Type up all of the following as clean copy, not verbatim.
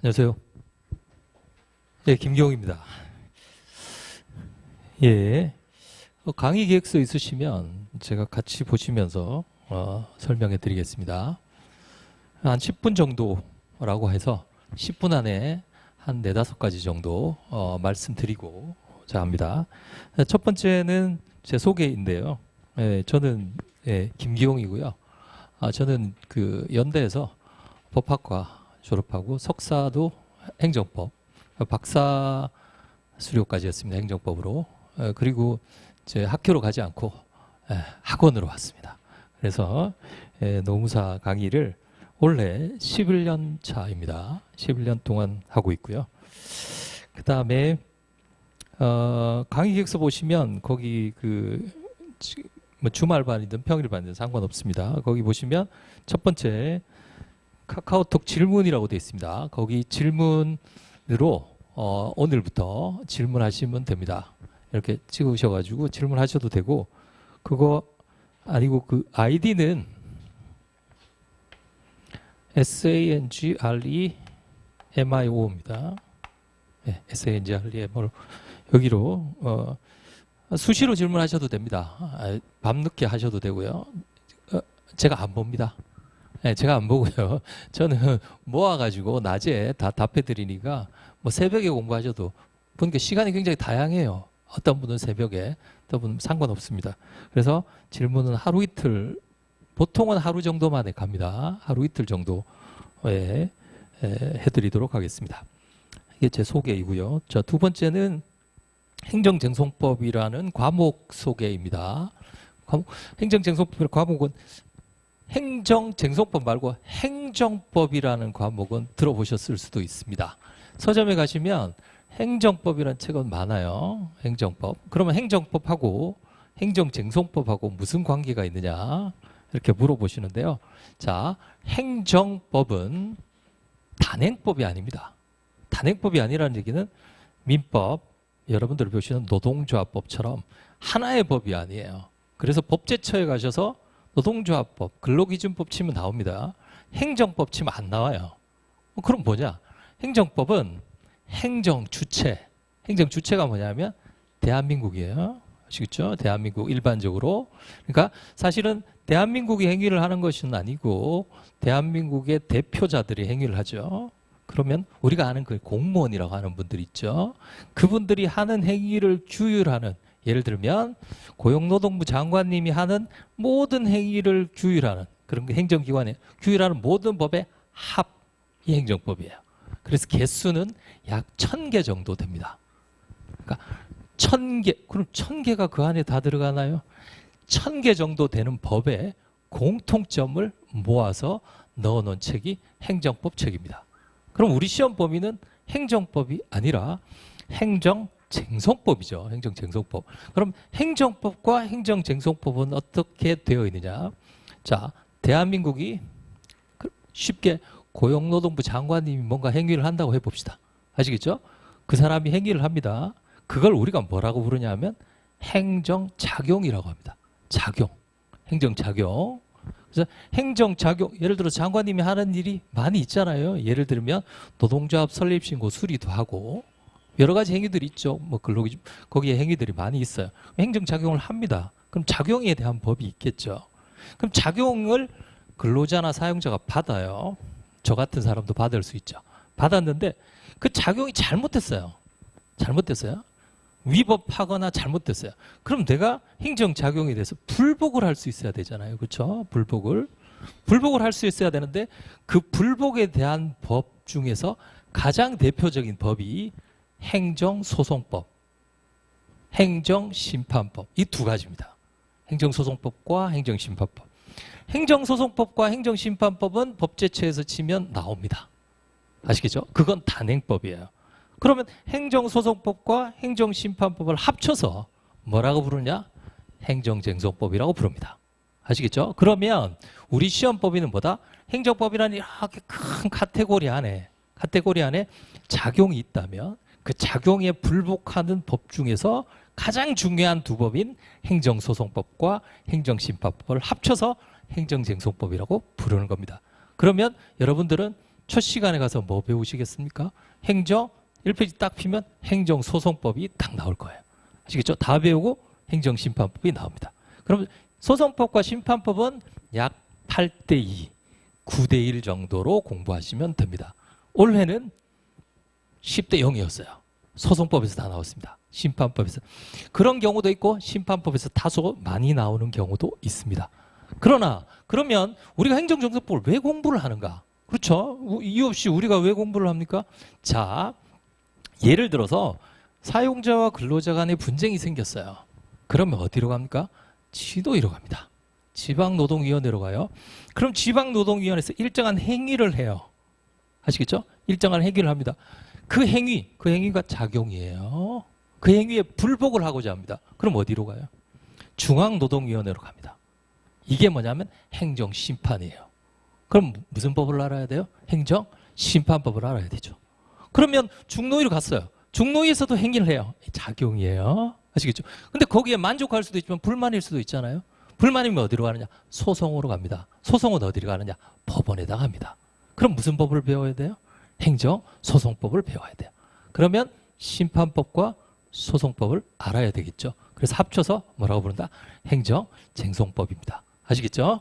안녕하세요. 예, 김경호입니다. 예, 강의 계획서 있으시면 제가 같이 보시면서 설명해 드리겠습니다. 한 10분 정도라고 해서 10분 안에 한 4, 5가지 정도 말씀드리고자 합니다. 첫 번째는 제 소개인데요. 예, 저는 김기용이고요. 저는 그 연대에서 법학과 졸업하고 석사도 행정법, 박사 수료까지 했습니다. 행정법으로. 그리고 이제 학교로 가지 않고 학원으로 왔습니다. 그래서 노무사 강의를 올해 11년 차입니다. 11년 동안 하고 있고요. 그 다음에 강의 계획서 보시면 거기 뭐 주말반이든 평일반이든 상관없습니다. 거기 보시면 첫 번째 카카오톡 질문이라고 되어 있습니다. 거기 질문으로 오늘부터 질문하시면 됩니다. 이렇게 찍으셔가지고 질문하셔도 되고, 그거 아니고 그 아이디는 SANGREMIO입니다. 네, SANGREMIO. 여기로 수시로 질문하셔도 됩니다. 밤늦게 하셔도 되고요. 제가 안 봅니다. 네, 제가 안 보고요. 저는 모아가지고 낮에 다 답해드리니까 뭐 새벽에 공부하셔도, 보니까 시간이 굉장히 다양해요. 어떤 분은 새벽에, 어떤 분은 상관없습니다. 그래서 질문은 하루 이틀, 보통은 하루 정도 만에 갑니다. 하루 이틀 정도에 해드리도록 하겠습니다. 이게 제 소개이고요. 자, 두 번째는 행정쟁송법이라는 과목 소개입니다. 행정쟁송법 과목은 행정쟁송법 말고 행정법이라는 과목은 들어보셨을 수도 있습니다. 서점에 가시면 행정법이라는 책은 많아요. 행정법. 그러면 행정법하고 행정쟁송법하고 무슨 관계가 있느냐 이렇게 물어보시는데요. 자, 행정법은 단행법이 아닙니다. 단행법이 아니라는 얘기는 민법, 여러분들 보시는 노동조합법처럼 하나의 법이 아니에요. 그래서 법제처에 가셔서 노동조합법, 근로기준법 치면 나옵니다. 행정법 치면 안 나와요. 그럼 뭐냐? 행정법은 행정주체. 행정주체가 뭐냐면 대한민국이에요. 아시겠죠? 대한민국 일반적으로. 그러니까 사실은 대한민국이 행위를 하는 것은 아니고 대한민국의 대표자들이 행위를 하죠. 그러면 우리가 아는 그 공무원이라고 하는 분들 있죠. 그분들이 하는 행위를 규율하는, 예를 들면 고용노동부 장관님이 하는 모든 행위를 규율하는 그런 행정기관에 규율하는 모든 법의 합이 행정법이에요. 그래서 개수는 약 1000개 정도 됩니다. 그러니까 1000개, 그럼 1000개가 그 안에 다 들어가나요? 1000개 정도 되는 법의 공통점을 모아서 넣어놓은 책이 행정법 책입니다. 그럼 우리 시험 범위는 행정법이 아니라 행정쟁송법이죠. 행정쟁송법. 그럼 행정법과 행정쟁송법은 어떻게 되어 있느냐? 자, 대한민국이 쉽게 고용노동부 장관님이 뭔가 행위를 한다고 해봅시다. 아시겠죠? 그 사람이 행위를 합니다. 그걸 우리가 뭐라고 부르냐면 행정작용이라고 합니다. 작용. 행정작용. 그래서 행정작용, 예를 들어 장관님이 하는 일이 많이 있잖아요. 예를 들면 노동조합 설립신고 수리도 하고 여러 가지 행위들이 있죠. 뭐 근로기준, 거기에 행위들이 많이 있어요. 행정작용을 합니다. 그럼 작용에 대한 법이 있겠죠. 그럼 작용을 근로자나 사용자가 받아요. 저 같은 사람도 받을 수 있죠. 받았는데 그 작용이 잘못됐어요. 잘못됐어요. 위법하거나 잘못됐어요. 그럼 내가 행정작용에 대해서 불복을 할 수 있어야 되잖아요. 그렇죠? 불복을 할 수 있어야 되는데 그 불복에 대한 법 중에서 가장 대표적인 법이 행정소송법, 행정심판법, 이 두 가지입니다. 행정소송법과 행정심판법. 행정소송법과 행정심판법은 법제처에서 치면 나옵니다. 아시겠죠? 그건 단행법이에요. 그러면 행정소송법과 행정심판법을 합쳐서 뭐라고 부르냐? 행정쟁송법이라고 부릅니다. 아시겠죠? 그러면 우리 시험 범위는 뭐다? 행정법이라는 이렇게 큰 카테고리 안에 작용이 있다면 그 작용에 불복하는 법 중에서 가장 중요한 두 법인 행정소송법과 행정심판법을 합쳐서 행정쟁송법이라고 부르는 겁니다. 그러면 여러분들은 첫 시간에 가서 뭐 배우시겠습니까? 행정 1페이지 딱 피면 행정소송법이 딱 나올 거예요. 아시겠죠? 다 배우고 행정심판법이 나옵니다. 그럼 소송법과 심판법은 약 8대2, 9대1 정도로 공부하시면 됩니다. 올해는 10대 0이었어요. 소송법에서 다 나왔습니다. 심판법에서. 그런 경우도 있고 심판법에서 다소 많이 나오는 경우도 있습니다. 그러나 그러면 우리가 행정정서법을 왜 공부를 하는가? 그렇죠? 이유 없이 우리가 왜 공부를 합니까? 자, 예를 들어서 사용자와 근로자 간의 분쟁이 생겼어요. 그러면 어디로 갑니까? 지도위로 갑니다. 지방노동위원회로 가요. 그럼 지방노동위원회에서 일정한 행위를 해요. 아시겠죠? 일정한 행위를 합니다. 그 행위가 작용이에요. 그 행위에 불복을 하고자 합니다. 그럼 어디로 가요? 중앙노동위원회로 갑니다. 이게 뭐냐면 행정심판이에요. 그럼 무슨 법을 알아야 돼요? 행정심판법을 알아야 되죠. 그러면 중노위로 갔어요. 중노위에서도 행위를 해요. 작용이에요. 아시겠죠? 근데 거기에 만족할 수도 있지만 불만일 수도 있잖아요. 불만이면 어디로 가느냐? 소송으로 갑니다. 소송은 어디로 가느냐? 법원에다 갑니다. 그럼 무슨 법을 배워야 돼요? 행정소송법을 배워야 돼요. 그러면 심판법과 소송법을 알아야 되겠죠. 그래서 합쳐서 뭐라고 부른다? 행정쟁송법입니다. 아시겠죠?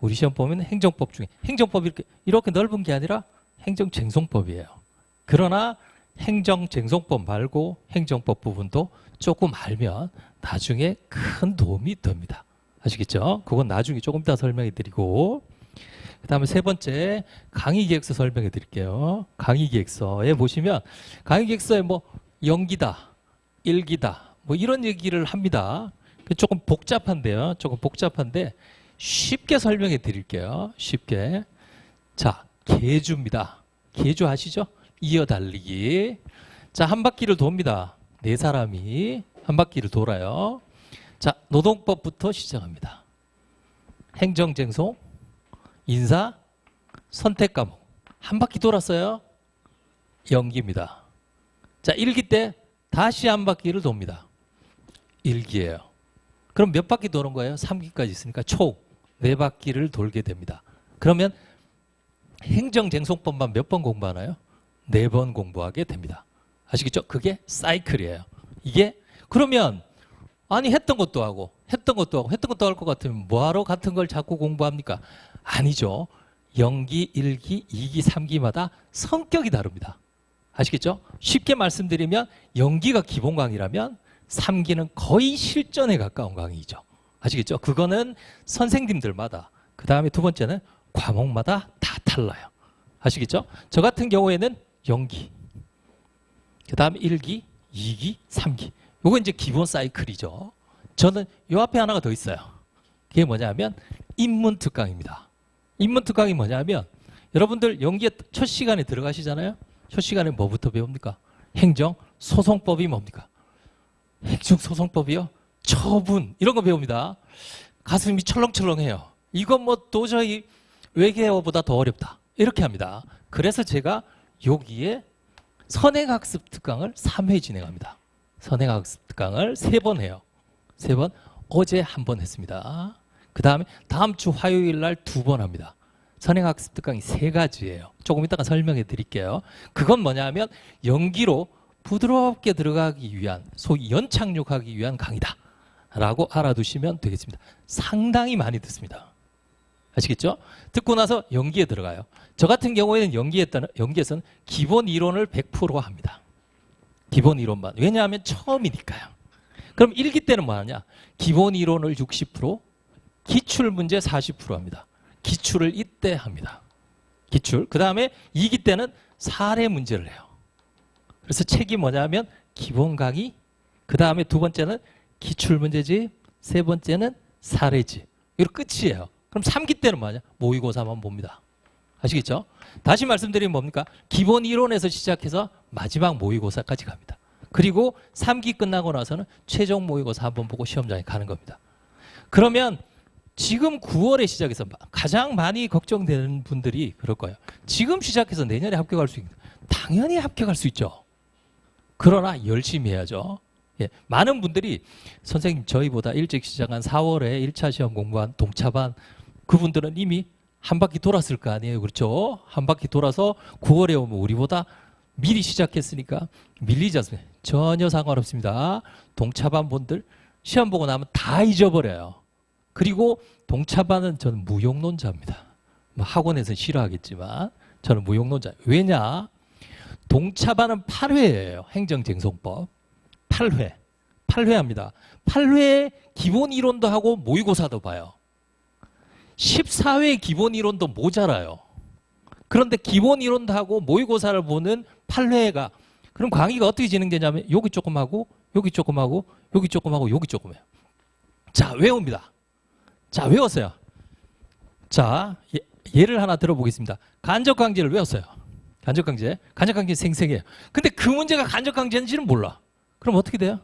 우리 시험 보면 행정법 중에 행정법이 이렇게 넓은 게 아니라 행정쟁송법이에요. 그러나 행정쟁송법 말고 행정법 부분도 조금 알면 나중에 큰 도움이 됩니다. 아시겠죠? 그건 나중에 조금 이따 설명해 드리고, 그 다음에 세 번째 강의계획서 설명해 드릴게요. 강의계획서에 보시면 강의계획서에 뭐 연기다, 일기다 뭐 이런 얘기를 합니다. 조금 복잡한데요. 조금 복잡한데 쉽게 설명해 드릴게요. 쉽게. 자, 계주입니다. 계주 아시죠? 이어달리기. 자, 한 바퀴를 돕니다. 네 사람이 한 바퀴를 돌아요. 자, 노동법부터 시작합니다. 행정쟁송, 인사, 선택 과목. 한 바퀴 돌았어요. 연기입니다. 자, 일기 때 다시 한 바퀴를 돕니다. 일기예요. 그럼 몇 바퀴 도는 거예요? 3기까지 있으니까 총 4바퀴를 돌게 됩니다. 그러면 행정쟁송법만 몇 번 공부하나요? 4번 공부하게 됩니다. 아시겠죠? 그게 사이클이에요. 이게 그러면 아니 했던 것도 하고 했던 것도 할 것 같으면 뭐하러 같은 걸 자꾸 공부합니까? 아니죠. 연기, 1기, 2기, 3기마다 성격이 다릅니다. 아시겠죠? 쉽게 말씀드리면 연기가 기본 강의라면 3기는 거의 실전에 가까운 강의죠. 아시겠죠? 그거는 선생님들마다, 그 다음에 두 번째는 과목마다 다 달라요. 아시겠죠? 저 같은 경우에는 연기, 그 다음에 1기, 2기, 3기. 요거 이제 기본 사이클이죠. 저는 요 앞에 하나가 더 있어요. 그게 뭐냐면 인문특강입니다. 인문특강이 뭐냐면 여러분들 연기의 첫 시간에 들어가시잖아요. 첫 시간에 뭐부터 배웁니까? 행정소송법이 뭡니까? 행정소송법이요? 처분 이런 거 배웁니다. 가슴이 철렁철렁해요. 이건 뭐 도저히 외계어보다 더 어렵다. 이렇게 합니다. 그래서 제가 여기에 선행학습 특강을 3회 진행합니다. 선행학습 특강을 3번 해요. 3번. 어제 한 번 했습니다. 그 다음에 다음 주 화요일 날 2번 합니다. 선행학습 특강이 3가지예요. 조금 이따가 설명해 드릴게요. 그건 뭐냐면 연기로 부드럽게 들어가기 위한, 소위 연착륙하기 위한 강의다 라고 알아두시면 되겠습니다. 상당히 많이 듣습니다. 아시겠죠? 듣고 나서 연기에 들어가요. 저 같은 경우에는 연기에서는 기본 이론을 100% 합니다. 기본 이론만. 왜냐하면 처음이니까요. 그럼 1기 때는 뭐 하냐? 기본 이론을 60%, 기출문제 40% 합니다. 기출을 이때 합니다. 기출. 그 다음에 2기 때는 사례 문제를 해요. 그래서 책이 뭐냐면 기본 강의, 그 다음에 두 번째는 기출문제집, 세 번째는 사례집. 이거 끝이에요. 그럼 3기 때는 뭐냐? 모의고사만 봅니다. 아시겠죠? 다시 말씀드리면 뭡니까? 기본 이론에서 시작해서 마지막 모의고사까지 갑니다. 그리고 3기 끝나고 나서는 최종 모의고사 한번 보고 시험장에 가는 겁니다. 그러면 지금 9월에 시작해서 가장 많이 걱정되는 분들이 그럴 거예요. 지금 시작해서 내년에 합격할 수 있는, 당연히 합격할 수 있죠. 그러나 열심히 해야죠. 예, 많은 분들이 선생님 저희보다 일찍 시작한 4월에 1차 시험 공부한 동차반 그분들은 이미 한 바퀴 돌았을 거 아니에요. 그렇죠? 한 바퀴 돌아서 9월에 오면 우리보다 미리 시작했으니까 밀리지 않습니다. 전혀 상관없습니다. 동차반 분들 시험 보고 나면 다 잊어버려요. 그리고 동차반은 저는 무용론자입니다. 뭐 학원에서는 싫어하겠지만 저는 무용론자예요. 왜냐? 동차반은 8회예요. 행정쟁송법. 8회. 8회 합니다. 8회에 기본 이론도 하고 모의고사도 봐요. 14회 기본 이론도 모자라요. 그런데 기본 이론도 하고 모의고사를 보는 8회가 그럼 강의가 어떻게 진행되냐면 여기 조금 하고 여기 조금 하고 여기 조금 하고 여기 조금 해요. 자, 외웁니다. 자, 외웠어요. 자, 예를 하나 들어보겠습니다. 간접강제를 외웠어요. 간접강제. 간접강제 생생해요. 근데 그 문제가 간접강제인지는 몰라. 그럼 어떻게 돼요?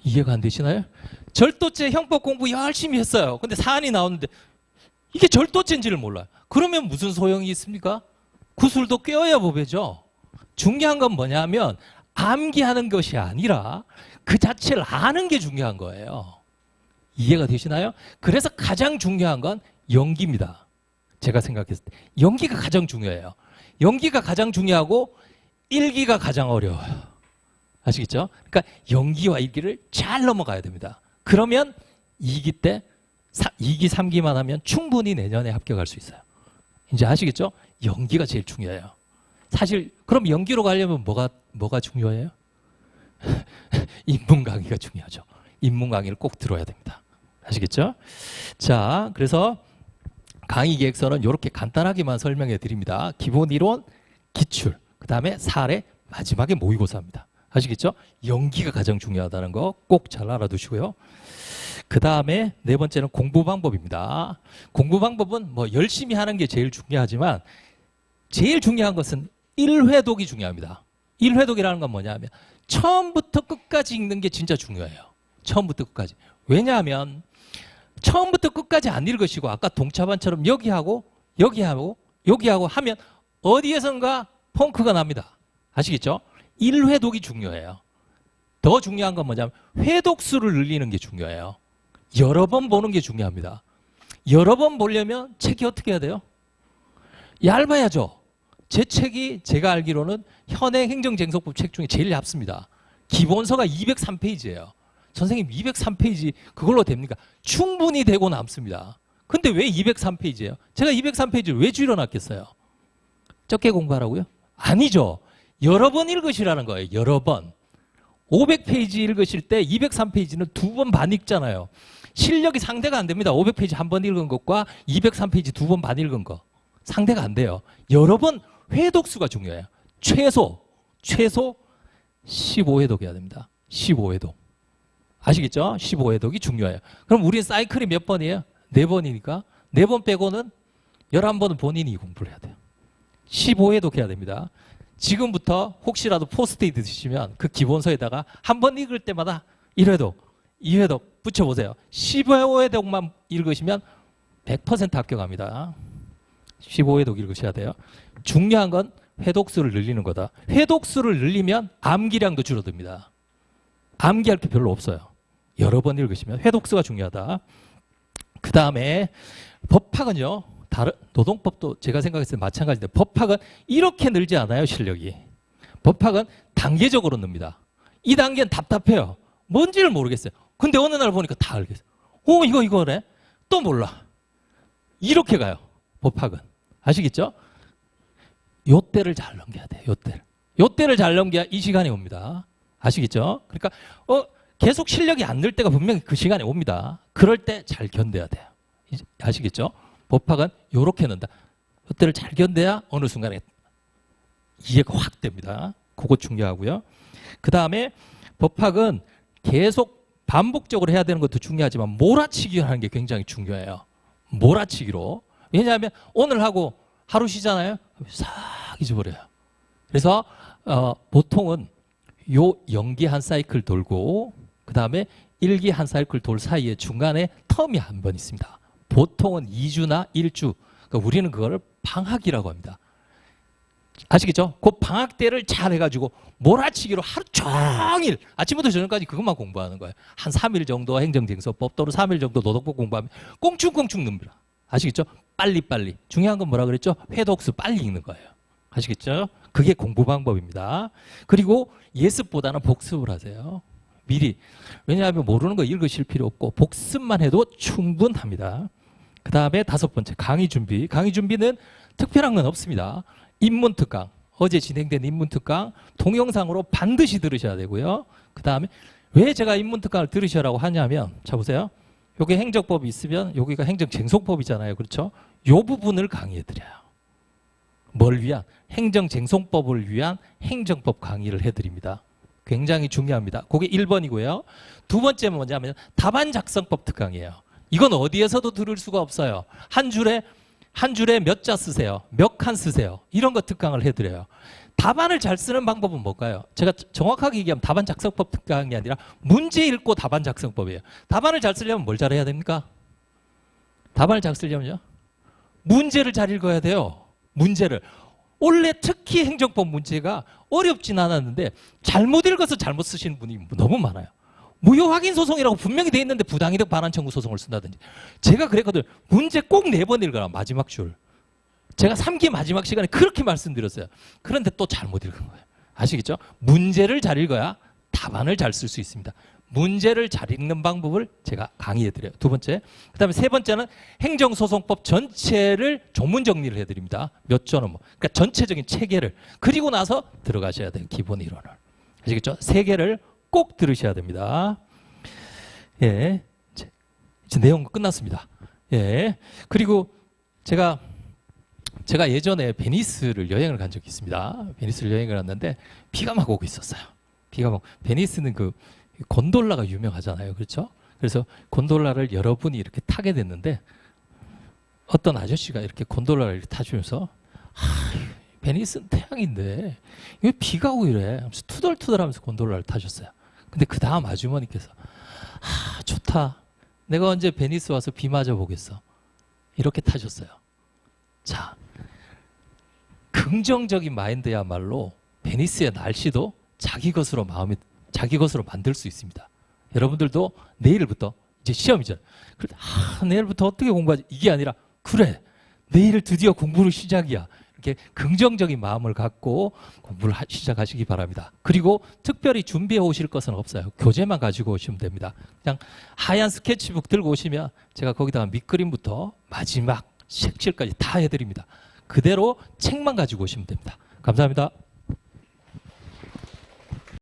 이해가 안 되시나요? 절도죄 형법 공부 열심히 했어요. 근데 사안이 나오는데 이게 절도죄인지를 몰라요. 그러면 무슨 소용이 있습니까? 구술도 꿰어야 보배죠. 중요한 건 뭐냐면 암기하는 것이 아니라 그 자체를 아는 게 중요한 거예요. 이해가 되시나요? 그래서 가장 중요한 건 연기입니다. 제가 생각했을 때 연기가 가장 중요해요. 연기가 가장 중요하고 일기가 가장 어려워요. 아시겠죠? 그러니까 연기와 일기를 잘 넘어가야 됩니다. 그러면 2기 때 2기, 3기만 하면 충분히 내년에 합격할 수 있어요. 이제 아시겠죠? 연기가 제일 중요해요. 사실 그럼 연기로 가려면 뭐가 중요해요? 인문 강의가 중요하죠. 인문 강의를 꼭 들어야 됩니다. 아시겠죠? 자, 그래서 강의 계획서는 이렇게 간단하게만 설명해 드립니다. 기본 이론, 기출, 그 다음에 사례, 마지막에 모의고사입니다. 아시겠죠? 연기가 가장 중요하다는 거 꼭 잘 알아두시고요. 그 다음에 네 번째는 공부 방법입니다. 공부 방법은 뭐 열심히 하는 게 제일 중요하지만 제일 중요한 것은 1회독이 중요합니다. 1회독이라는 건 뭐냐 하면 처음부터 끝까지 읽는 게 진짜 중요해요. 처음부터 끝까지. 왜냐하면 처음부터 끝까지 안 읽으시고 아까 동차반처럼 여기하고 여기하고 여기하고 하면 어디에선가 펑크가 납니다. 아시겠죠? 1회독이 중요해요. 더 중요한 건 뭐냐면 회독수를 늘리는 게 중요해요. 여러 번 보는 게 중요합니다. 여러 번 보려면 책이 어떻게 해야 돼요? 얇아야죠. 제 책이 제가 알기로는 현행 행정쟁송법 책 중에 제일 얇습니다. 기본서가 203페이지예요. 선생님 203페이지 그걸로 됩니까? 충분히 되고 남습니다. 근데 왜 203페이지예요? 제가 203페이지를 왜 줄여놨겠어요? 적게 공부하라고요? 아니죠. 여러 번 읽으시라는 거예요. 여러 번. 500페이지 읽으실 때 203페이지는 2번 반 읽잖아요. 실력이 상대가 안 됩니다. 500페이지 한 번 읽은 것과 203페이지 2번 반 읽은 거. 상대가 안 돼요. 여러 번 회독수가 중요해요. 최소 15회독 해야 됩니다. 15회독. 아시겠죠? 15회독이 중요해요. 그럼 우리 사이클이 몇 번이에요? 4번이니까 4번 빼고는 11번은 본인이 공부를 해야 돼요. 15회독 해야 됩니다. 지금부터 혹시라도 포스트잇 드시면 그 기본서에다가 한 번 읽을 때마다 1회독, 2회독 붙여보세요. 15회독만 읽으시면 100% 합격합니다. 15회독 읽으셔야 돼요. 중요한 건 회독수를 늘리는 거다. 회독수를 늘리면 암기량도 줄어듭니다. 암기할 게 별로 없어요. 여러 번 읽으시면 회독수가 중요하다. 그 다음에 법학은요. 다른 노동법도 제가 생각했을 때 마찬가지인데 법학은 이렇게 늘지 않아요. 실력이. 법학은 단계적으로 늡니다. 이 단계는 답답해요. 뭔지를 모르겠어요. 근데 어느 날 보니까 다 알겠어요. 이거네. 또 몰라. 이렇게 가요. 법학은. 아시겠죠? 요때를 잘 넘겨야 돼요. 요때를 잘 넘겨야 이 시간이 옵니다. 아시겠죠? 그러니까 계속 실력이 안 늘 때가 분명히 그 시간에 옵니다. 그럴 때 잘 견뎌야 돼요. 아시겠죠? 법학은 요렇게 넣는다. 요때를 잘 견뎌야 어느 순간에 이해가 확 됩니다. 그거 중요하고요. 그 다음에 법학은 계속 반복적으로 해야 되는 것도 중요하지만 몰아치기를 하는 게 굉장히 중요해요. 몰아치기로. 왜냐하면 오늘 하고 하루 쉬잖아요. 싹 잊어버려요. 그래서 보통은 요 연기 한 사이클 돌고 그 다음에 일기 한 사이클 돌 사이에 중간에 텀이 한 번 있습니다. 보통은 2주나 1주. 그러니까 우리는 그거를 방학이라고 합니다. 아시겠죠? 그 방학 때를 잘 해가지고 몰아치기로 하루 종일 아침부터 저녁까지 그것만 공부하는 거예요. 한 3일 정도 행정쟁서법 또는 3일 정도 노동법 공부하면 꽁충꽁충 늡니다. 아시겠죠? 빨리빨리. 중요한 건 뭐라 그랬죠? 회독수 빨리 읽는 거예요. 아시겠죠? 그게 공부 방법입니다. 그리고 예습보다는 복습을 하세요. 미리. 왜냐하면 모르는 거 읽으실 필요 없고 복습만 해도 충분합니다. 그 다음에 5번째, 강의 준비. 강의 준비는 특별한 건 없습니다. 인문특강. 어제 진행된 인문특강 동영상으로 반드시 들으셔야 되고요. 그 다음에 왜 제가 인문특강을 들으시라고 하냐면, 자 보세요. 여기 행정법이 있으면 여기가 행정쟁송법이잖아요. 그렇죠? 요 부분을 강의해드려요. 뭘 위한? 행정쟁송법을 위한 행정법 강의를 해드립니다. 굉장히 중요합니다. 그게 1번이고요. 두 번째는 뭐냐면 답안 작성법 특강이에요. 이건 어디에서도 들을 수가 없어요. 한 줄에 몇 자 쓰세요. 몇 칸 쓰세요. 이런 거 특강을 해드려요. 답안을 잘 쓰는 방법은 뭘까요? 제가 정확하게 얘기하면 답안 작성법 특강이 아니라 문제 읽고 답안 작성법이에요. 답안을 잘 쓰려면 뭘 잘해야 됩니까? 답안을 잘 쓰려면요? 문제를 잘 읽어야 돼요. 문제를. 원래 특히 행정법 문제가 어렵진 않았는데 잘못 읽어서 잘못 쓰시는 분이 너무 많아요. 무효 확인 소송이라고 분명히 돼 있는데 부당이득 반환 청구 소송을 쓴다든지. 제가 그랬거든요. 문제 꼭 4번 읽어라. 마지막 줄. 제가 3기 마지막 시간에 그렇게 말씀드렸어요. 그런데 또 잘못 읽은 거예요. 아시겠죠? 문제를 잘 읽어야 답안을 잘 쓸 수 있습니다. 문제를 잘 읽는 방법을 제가 강의해드려요. 두 번째. 그 다음에 세 번째는 행정소송법 전체를 조문 정리를 해드립니다. 몇 조는 뭐. 그러니까 전체적인 체계를. 그리고 나서 들어가셔야 돼요. 기본 이론을. 아시겠죠? 3개를 꼭 들으셔야 됩니다. 예. 이제 내용 끝났습니다. 예. 그리고 제가 예전에 베니스를 여행을 간 적이 있습니다. 베니스를 여행을 갔는데 비가 막 오고 있었어요. 비가 막. 베니스는 그 곤돌라가 유명하잖아요. 그렇죠? 그래서 곤돌라를 여러분이 타게 됐는데 어떤 아저씨가 이렇게 곤돌라를 이렇게 타주면서 베니스는 태양인데 왜 비가 오고 이래? 하면서 투덜투덜하면서 곤돌라를 타셨어요. 근데 그 다음 아주머니께서 좋다. 내가 언제 베니스 와서 비 맞아 보겠어. 이렇게 타셨어요. 자, 긍정적인 마인드야말로 베니스의 날씨도 자기 것으로 만들 수 있습니다. 여러분들도 내일부터 이제 시험이잖아요. 내일부터 어떻게 공부하지? 이게 아니라 그래, 내일 드디어 공부를 시작이야. 이렇게 긍정적인 마음을 갖고 공부를 시작하시기 바랍니다. 그리고 특별히 준비해 오실 것은 없어요. 교재만 가지고 오시면 됩니다. 그냥 하얀 스케치북 들고 오시면 제가 거기다가 밑그림부터 마지막 색칠까지 다 해드립니다. 그대로 책만 가지고 오시면 됩니다. 감사합니다.